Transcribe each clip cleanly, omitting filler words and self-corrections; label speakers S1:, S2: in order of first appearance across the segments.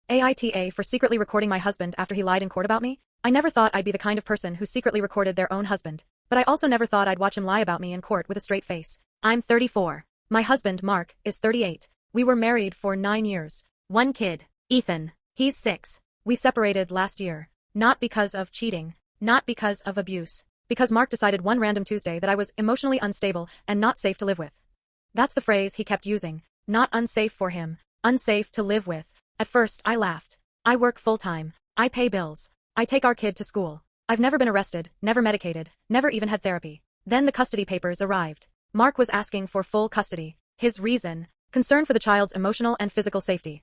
S1: AITA for secretly recording my husband after he lied in court about me? I never thought I'd be the kind of person who secretly recorded their own husband. But I also never thought I'd watch him lie about me in court with a straight face. I'm 34. My husband, Mark, is 38. We were married for 9 years. One kid, Ethan. He's 6. We separated last year. Not because of cheating. Not because of abuse. Because Mark decided one random Tuesday that I was emotionally unstable and not safe to live with. That's the phrase he kept using. Not unsafe for him. Unsafe to live with. At first, I laughed. I work full-time. I pay bills. I take our kid to school. I've never been arrested, never medicated, never even had therapy. Then the custody papers arrived. Mark was asking for full custody. His reason? Concern for the child's emotional and physical safety.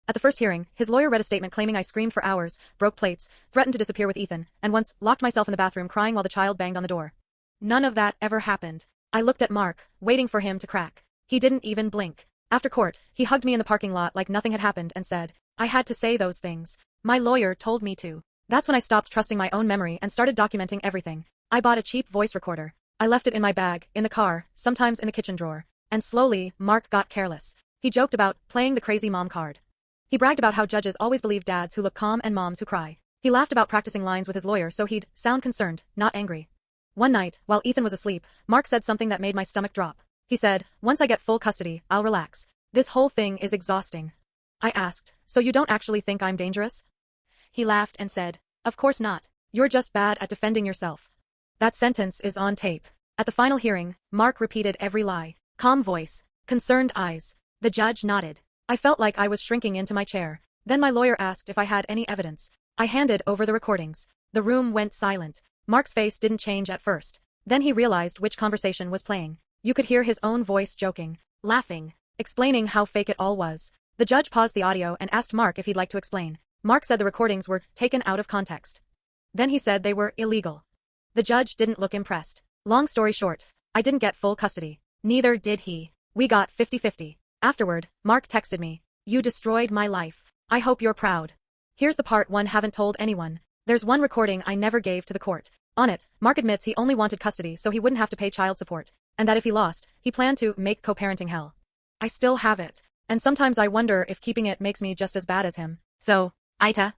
S1: At the first hearing, his lawyer read a statement claiming I screamed for hours, broke plates, threatened to disappear with Ethan, and once locked myself in the bathroom crying while the child banged on the door. None of that ever happened. I looked at Mark, waiting for him to crack. He didn't even blink. After court, he hugged me in the parking lot like nothing had happened and said, I had to say those things. My lawyer told me to. That's when I stopped trusting my own memory and started documenting everything. I bought a cheap voice recorder. I left it in my bag, in the car, sometimes in the kitchen drawer. And slowly, Mark got careless. He joked about playing the crazy mom card. He bragged about how judges always believe dads who look calm and moms who cry. He laughed about practicing lines with his lawyer so he'd sound concerned, not angry. One night, while Ethan was asleep, Mark said something that made my stomach drop. He said, once I get full custody, I'll relax. This whole thing is exhausting. I asked, so you don't actually think I'm dangerous? He laughed and said, of course not. You're just bad at defending yourself. That sentence is on tape. At the final hearing, Mark repeated every lie. Calm voice. Concerned eyes. The judge nodded. I felt like I was shrinking into my chair. Then my lawyer asked if I had any evidence. I handed over the recordings. The room went silent. Mark's face didn't change at first. Then he realized which conversation was playing. You could hear his own voice joking, laughing, explaining how fake it all was. The judge paused the audio and asked Mark if he'd like to explain. Mark said the recordings were taken out of context. Then he said they were illegal. The judge didn't look impressed. Long story short, I didn't get full custody. Neither did he. We got 50-50. Afterward, Mark texted me. You destroyed my life. I hope you're proud. Here's the part one haven't told anyone. There's one recording I never gave to the court. On it, Mark admits he only wanted custody so he wouldn't have to pay child support, and that if he lost, he planned to make co-parenting hell. I still have it. And sometimes I wonder if keeping it makes me just as bad as him. So, AITA,